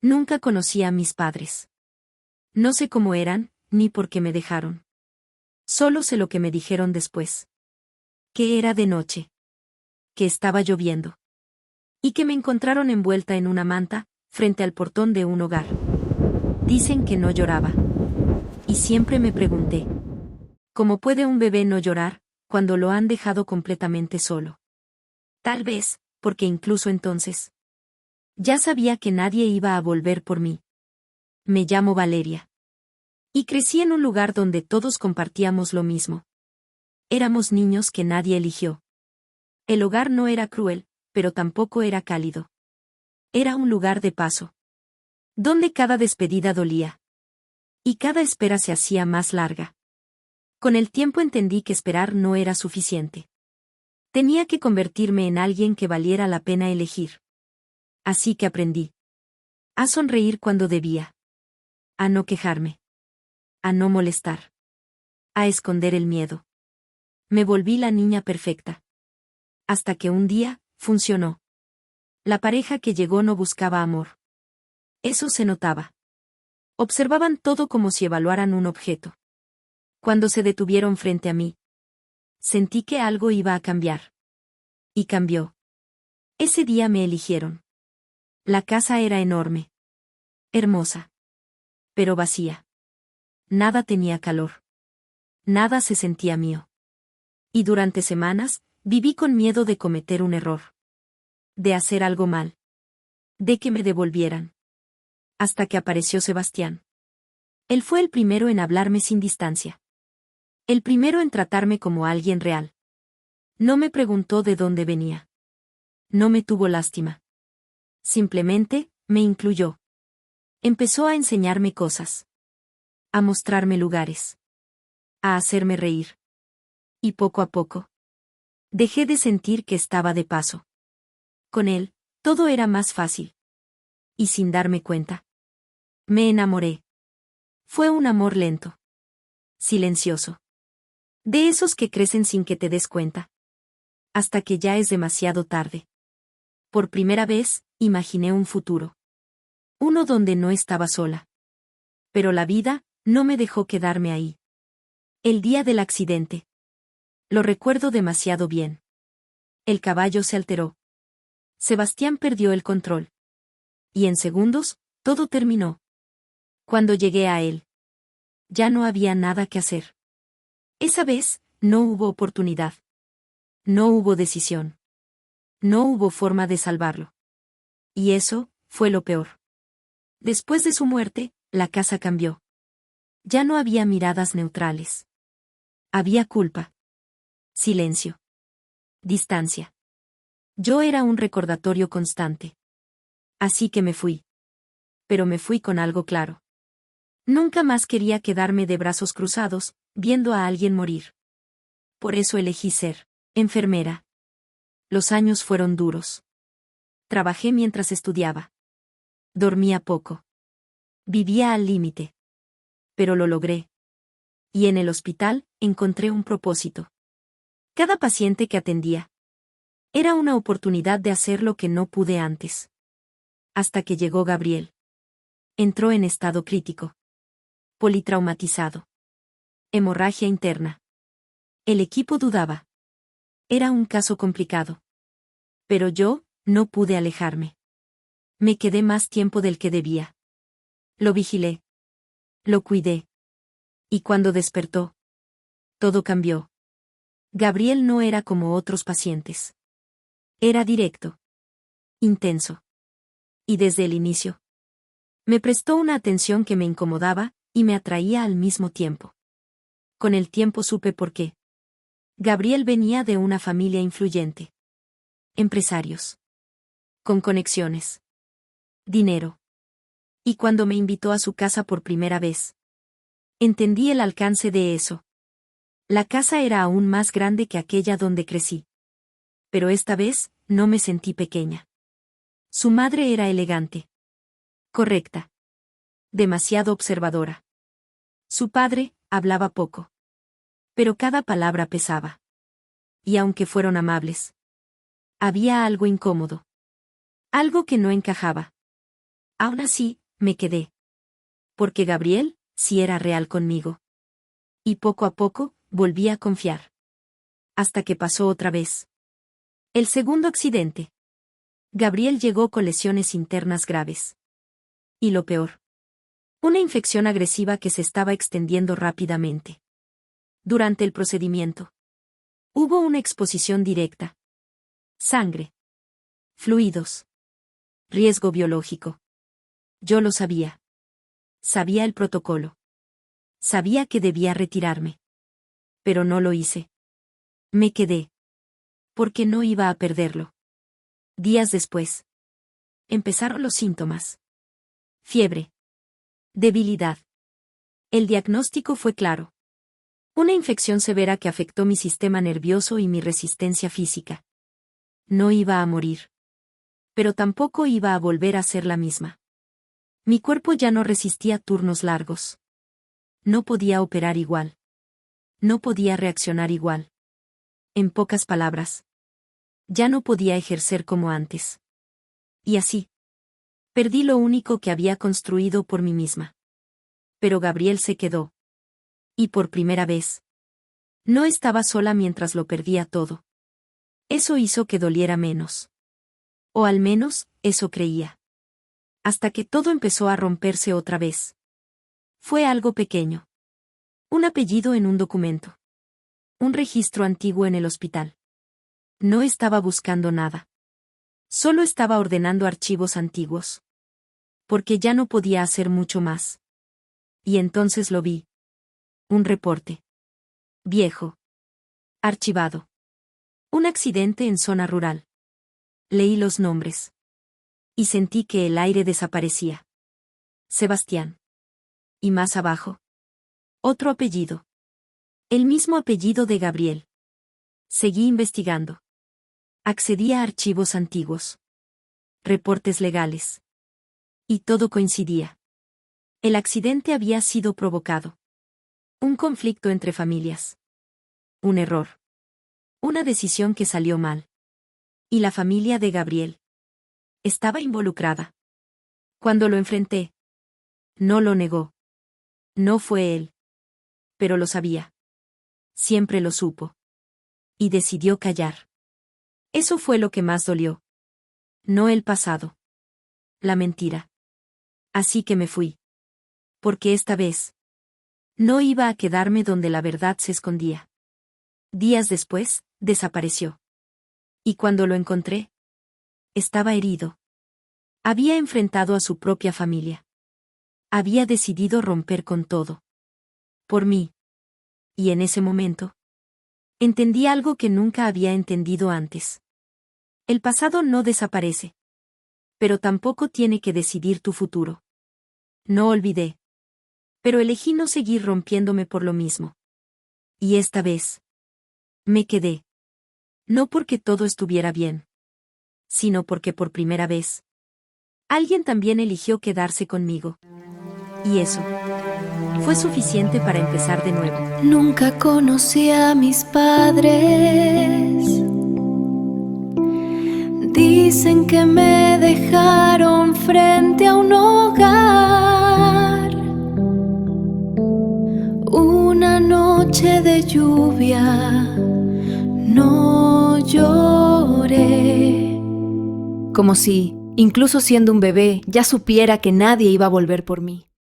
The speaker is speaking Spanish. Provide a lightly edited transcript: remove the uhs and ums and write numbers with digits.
Nunca conocí a mis padres. No sé cómo eran, ni por qué me dejaron. Solo sé lo que me dijeron después. Que era de noche. Que estaba lloviendo. Y que me encontraron envuelta en una manta, frente al portón de un hogar. Dicen que no lloraba. Y siempre me pregunté. ¿Cómo puede un bebé no llorar, cuando lo han dejado completamente solo? Tal vez, porque incluso entonces ya sabía que nadie iba a volver por mí. Me llamo Valeria. Y crecí en un lugar donde todos compartíamos lo mismo. Éramos niños que nadie eligió. El hogar no era cruel, pero tampoco era cálido. Era un lugar de paso. Donde cada despedida dolía. Y cada espera se hacía más larga. Con el tiempo entendí que esperar no era suficiente. Tenía que convertirme en alguien que valiera la pena elegir. Así que aprendí a sonreír cuando debía. A no quejarme. A no molestar. A esconder el miedo. Me volví la niña perfecta. Hasta que un día, funcionó. La pareja que llegó no buscaba amor. Eso se notaba. Observaban todo como si evaluaran un objeto. Cuando se detuvieron frente a mí, sentí que algo iba a cambiar. Y cambió. Ese día me eligieron. La casa era enorme. Hermosa. Pero vacía. Nada tenía calor. Nada se sentía mío. Y durante semanas, viví con miedo de cometer un error. De hacer algo mal. De que me devolvieran. Hasta que apareció Sebastián. Él fue el primero en hablarme sin distancia. El primero en tratarme como alguien real. No me preguntó de dónde venía. No me tuvo lástima. Simplemente, me incluyó. Empezó a enseñarme cosas. A mostrarme lugares. A hacerme reír. Y poco a poco, dejé de sentir que estaba de paso. Con él, todo era más fácil. Y sin darme cuenta, me enamoré. Fue un amor lento. Silencioso. De esos que crecen sin que te des cuenta. Hasta que ya es demasiado tarde. Por primera vez, imaginé un futuro. Uno donde no estaba sola. Pero la vida, no me dejó quedarme ahí. El día del accidente. Lo recuerdo demasiado bien. El caballo se alteró. Sebastián perdió el control. Y en segundos, todo terminó. Cuando llegué a él, ya no había nada que hacer. Esa vez, no hubo oportunidad. No hubo decisión. No hubo forma de salvarlo. Y eso, fue lo peor. Después de su muerte, la casa cambió. Ya no había miradas neutrales. Había culpa. Silencio. Distancia. Yo era un recordatorio constante. Así que me fui. Pero me fui con algo claro. Nunca más quería quedarme de brazos cruzados, viendo a alguien morir. Por eso elegí ser enfermera. Los años fueron duros. Trabajé mientras estudiaba. Dormía poco. Vivía al límite. Pero lo logré. Y en el hospital, encontré un propósito. Cada paciente que atendía era una oportunidad de hacer lo que no pude antes. Hasta que llegó Gabriel. Entró en estado crítico. Politraumatizado. Hemorragia interna. El equipo dudaba. Era un caso complicado. Pero yo, no pude alejarme. Me quedé más tiempo del que debía. Lo vigilé. Lo cuidé. Y cuando despertó, todo cambió. Gabriel no era como otros pacientes. Era directo. Intenso. Y desde el inicio, me prestó una atención que me incomodaba, y me atraía al mismo tiempo. Con el tiempo supe por qué. Gabriel venía de una familia influyente. Empresarios. Con conexiones. Dinero. Y cuando me invitó a su casa por primera vez, entendí el alcance de eso. La casa era aún más grande que aquella donde crecí. Pero esta vez, no me sentí pequeña. Su madre era elegante. Correcta. Demasiado observadora. Su padre, hablaba poco. Pero cada palabra pesaba. Y aunque fueron amables, había algo incómodo. Algo que no encajaba. Aún así, me quedé. Porque Gabriel, sí era real conmigo. Y poco a poco, volví a confiar. Hasta que pasó otra vez. El segundo accidente. Gabriel llegó con lesiones internas graves. Y lo peor. Una infección agresiva que se estaba extendiendo rápidamente. Durante el procedimiento. Hubo una exposición directa. Sangre. Fluidos. Riesgo biológico. Yo lo sabía. Sabía el protocolo. Sabía que debía retirarme. Pero no lo hice. Me quedé. Porque no iba a perderlo. Días después. Empezaron los síntomas. Fiebre. Debilidad. El diagnóstico fue claro. Una infección severa que afectó mi sistema nervioso y mi resistencia física. No iba a morir. Pero tampoco iba a volver a ser la misma. Mi cuerpo ya no resistía turnos largos. No podía operar igual. No podía reaccionar igual. En pocas palabras. Ya no podía ejercer como antes. Y así. Perdí lo único que había construido por mí misma. Pero Gabriel se quedó. Y por primera vez. No estaba sola mientras lo perdía todo. Eso hizo que doliera menos. O al menos, eso creía. Hasta que todo empezó a romperse otra vez. Fue algo pequeño. Un apellido en un documento. Un registro antiguo en el hospital. No estaba buscando nada. Solo estaba ordenando archivos antiguos. Porque ya no podía hacer mucho más. Y entonces lo vi. Un reporte. Viejo. Archivado. Un accidente en zona rural. Leí los nombres. Y sentí que el aire desaparecía. Sebastián. Y más abajo. Otro apellido. El mismo apellido de Gabriel. Seguí investigando. Accedí a archivos antiguos. Reportes legales. Y todo coincidía. El accidente había sido provocado. Un conflicto entre familias. Un error. Una decisión que salió mal. Y la familia de Gabriel. Estaba involucrada. Cuando lo enfrenté. No lo negó. No fue él. Pero lo sabía. Siempre lo supo. Y decidió callar. Eso fue lo que más dolió. No el pasado. La mentira. Así que me fui. Porque esta vez. No iba a quedarme donde la verdad se escondía. Días después, desapareció. Y cuando lo encontré. Estaba herido. Había enfrentado a su propia familia. Había decidido romper con todo. Por mí. Y en ese momento. Entendí algo que nunca había entendido antes. El pasado no desaparece. Pero tampoco tiene que decidir tu futuro. No olvidé. Pero elegí no seguir rompiéndome por lo mismo. Y esta vez. Me quedé. No porque todo estuviera bien. Sino porque por primera vez. Alguien también eligió quedarse conmigo. Y eso. Fue suficiente para empezar de nuevo. Nunca conocí a mis padres. Dicen que me dejaron frente a un hogar. Una noche de lluvia, no lloré. Como si, incluso siendo un bebé, ya supiera que nadie iba a volver por mí.